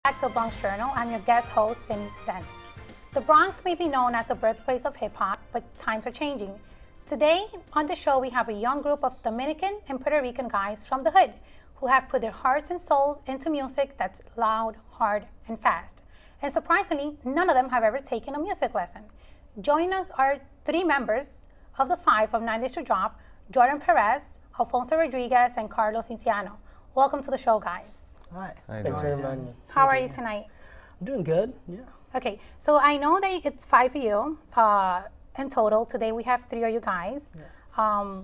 Back to Bronx Journal. I'm your guest host since then. The Bronx may be known as the birthplace of hip-hop, but times are changing. Today on the show we have a young group of Dominican and Puerto Rican guys from the hood who have put their hearts and souls into music that's loud, hard, and fast. And surprisingly, none of them have ever taken a music lesson. Joining us are three members of the five of 9 Days to Drop: Jordan Perez, Alfonso Rodriguez, and Carlos Inciano. Welcome to the show, guys. Hi. Thanks for inviting us. How are you tonight? I'm doing good. Yeah. Okay, so I know that it's five of you in total. Today we have three of you guys. Yeah.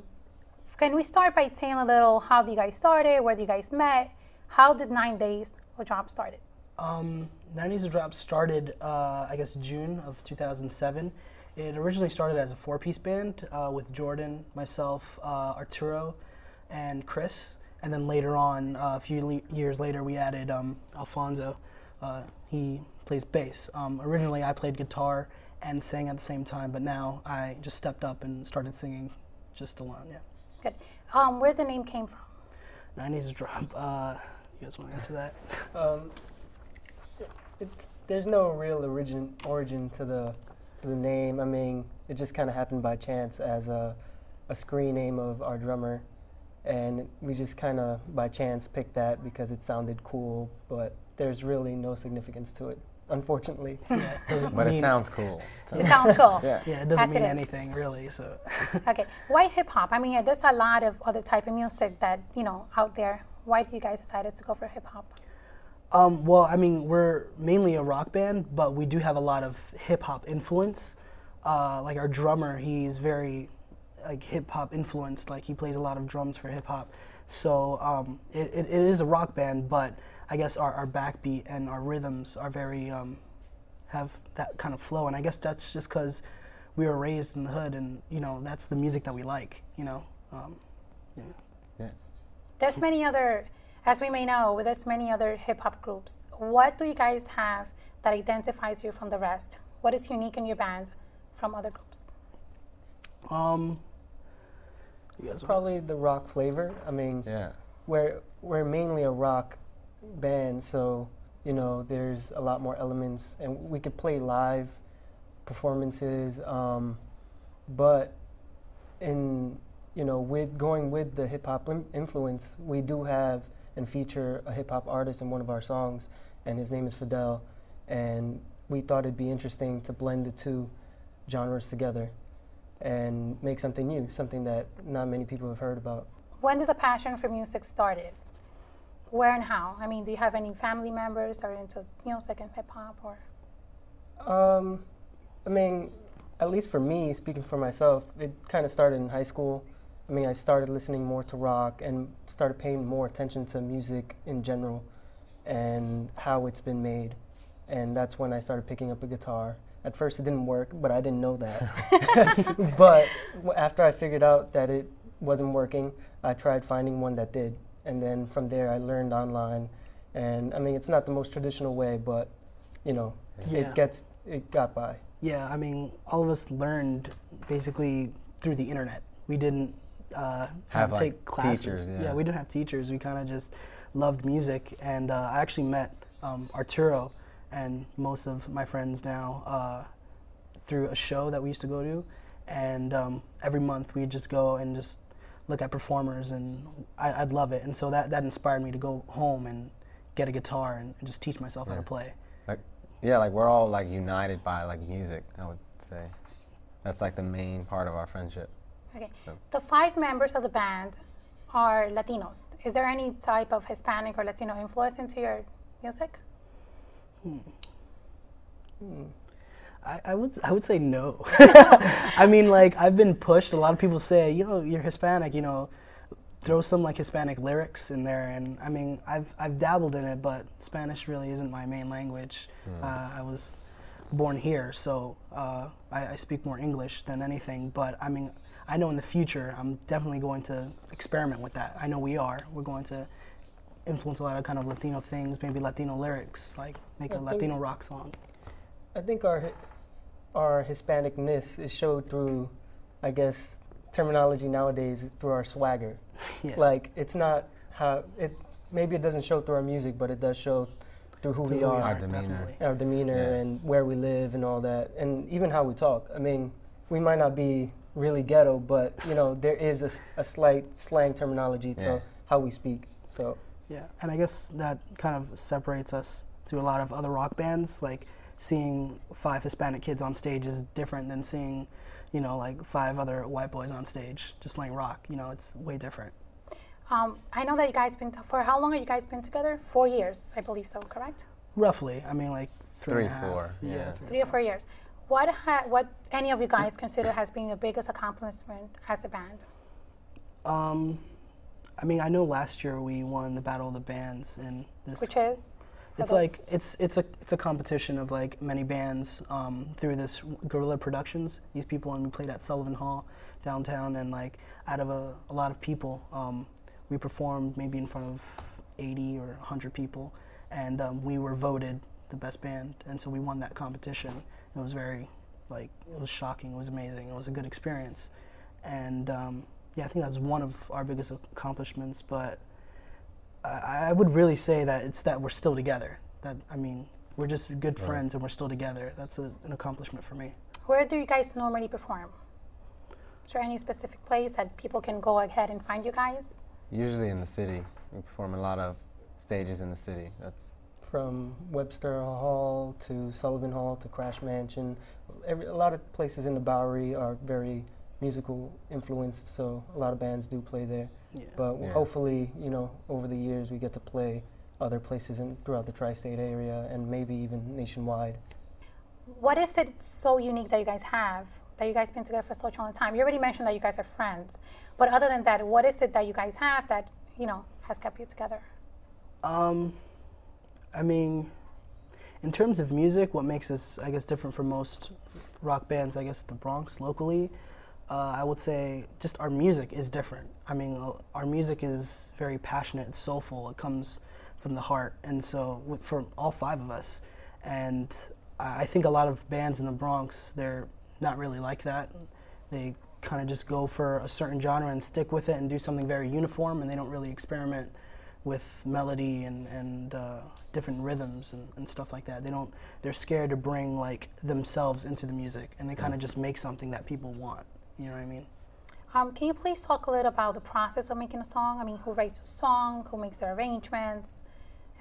Can we start by saying a little how you guys started, where you guys met? How did 9 Days to Drop started? 9 Days to Drop started, I guess, June of 2007. It originally started as a four-piece band with Jordan, myself, Arturo, and Chris. And then later on, a few years later, we added Alfonso. He plays bass. Originally, I played guitar and sang at the same time, but now I just stepped up and started singing just alone, yeah. Good. Where the name came from? 9 Days to Drop. You guys want to answer that? There's no real origin to the name. I mean, it just kind of happened by chance as a screen name of our drummer. And we just kind of by chance picked that because it sounded cool, but there's really no significance to it, unfortunately. Yeah, but it sounds cool. It sounds cool. Yeah, it doesn't mean anything really. So. Okay, why hip hop? I mean, there's a lot of other type of music that out there. Why do you guys decided to go for hip hop? Well, I mean, we're mainly a rock band, but we do have a lot of hip hop influence. Like our drummer, he's very hip hop influenced. Like he plays a lot of drums for hip hop. So it is a rock band, but I guess our backbeat and our rhythms are very have that kind of flow. And I guess that's just because we were raised in the hood, and that's the music that we like. Yeah. There's many other, as we may know, there's many other hip hop groups. What do you guys have that identifies you from the rest? What is unique in your band from other groups? Probably the rock flavor. I mean, we're mainly a rock band, so there's a lot more elements, and we could play live performances. But with going with the hip hop influence, we do have and feature a hip hop artist in one of our songs, and his name is Fidel. And we thought it'd be interesting to blend the two genres together and make something new, something that not many people have heard about. When did the passion for music started? Where and how? I mean, do you have any family members that are into music and hip hop, or? I mean, at least for me, speaking for myself, it kind of started in high school. I mean, I started listening more to rock and started paying more attention to music in general and how it's been made. And that's when I started picking up a guitar. At first it didn't work, but I didn't know that. But after I figured out that it wasn't working, I tried finding one that did. And then from there I learned online. And I mean, it's not the most traditional way, but it got by. Yeah, I mean, all of us learned basically through the internet. We didn't take classes. Teachers, yeah, we didn't have teachers. We kind of just loved music. And I actually met Arturo and most of my friends now through a show that we used to go to. And every month we'd just go and just look at performers, and I'd love it. And so that inspired me to go home and get a guitar and just teach myself how to play. Like we're all united by music, I would say. That's the main part of our friendship. Okay. So. The five members of the band are Latinos. Is there any type of Hispanic or Latino influence into your music? I would say no. I mean, I've been pushed. A lot of people say, you're Hispanic, throw some Hispanic lyrics in there. And I mean, I've dabbled in it, but Spanish really isn't my main language. I was born here, so I speak more English than anything. But I mean, I know in the future I'm definitely going to experiment with that. I know we are. We're going to influence a lot of kind of Latino things, maybe Latino lyrics, make a Latino rock song. I think our Hispanicness is showed through, I guess, terminology nowadays, through our swagger. Yeah. It's not how it maybe it doesn't show through our music, but it does show through who we Through are, Our demeanor. definitely. our demeanor, Yeah. and where we live, and all that, and even how we talk. I mean, we might not be really ghetto, but you know, there is a slight slang terminology to Yeah. how we speak. So Yeah, and I guess that kind of separates us to a lot of other rock bands. Like seeing 5 Hispanic kids on stage is different than seeing, you know, like 5 other white boys on stage just playing rock. You know, it's way different. I know that you guys for how long have you guys been together? 4 years, I believe so, correct? Roughly, I mean, like 3 and a 3, half. 4, yeah. 3 or 4 years. What any of you guys consider has been your biggest accomplishment as a band? I mean, I know last year we won the Battle of the Bands, and this Which is? for it's those- like it's a competition of like many bands through this Guerrilla Productions. These people, and we played at Sullivan Hall downtown, and like out of a lot of people, we performed maybe in front of 80 or 100 people, and we were voted the best band, and so we won that competition. It was very it was shocking. It was amazing. It was a good experience, and yeah, I think that's one of our biggest accomplishments. But I would really say that it's that we're still together. That I mean, we're just good friends and we're still together. That's an accomplishment for me. Where do you guys normally perform? Is there any specific place that people can go ahead and find you guys? Usually in the city. We perform a lot of stages in the city. That's from Webster Hall to Sullivan Hall to Crash Mansion, a lot of places in the Bowery are very musical influenced, so a lot of bands do play there. Yeah. But Yeah. hopefully, you know, over the years we get to play other places throughout the tri-state area and maybe even nationwide. What is it so unique that you guys have, that you guys been together for such a long time? You already mentioned that you guys are friends, but other than that, what is it that you guys have that, you know, has kept you together? I mean, in terms of music, what makes us, I guess, different from most rock bands, I guess, the Bronx locally, I would say just our music is different. I mean, our music is very passionate, it's soulful, it comes from the heart, and so for all 5 of us. And I think a lot of bands in the Bronx, they're not really like that. They kind of just go for a certain genre and stick with it and do something very uniform, and they don't really experiment with melody and different rhythms and stuff like that. They're scared to bring like themselves into the music, and they kind of just make something that people want. You know what I mean? Can you please talk a little about the process of making a song? I mean, who writes a song, who makes the arrangements,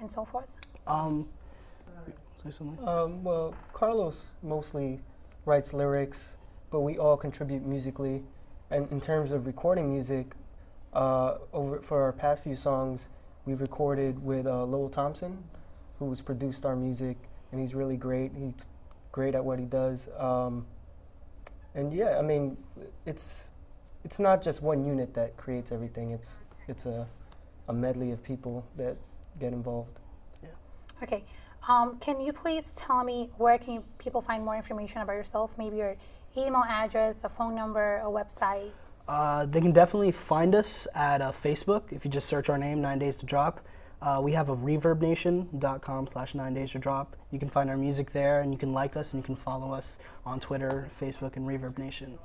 and so forth? Say something. Well, Carlos mostly writes lyrics, but we all contribute musically. And in terms of recording music, for our past few songs, we've recorded with Lowell Thompson, who's produced our music, and he's really great. He's great at what he does. And yeah, I mean, it's not just one unit that creates everything. It's a medley of people that get involved. Okay. Can you please tell me where can people find more information about yourself? Maybe your email address, a phone number, a website? They can definitely find us at Facebook if you just search our name, 9 Days to Drop. We have a reverbnation.com/9 Days to Drop. You can find our music there, and you can like us, and you can follow us on Twitter, Facebook, and Reverb Nation.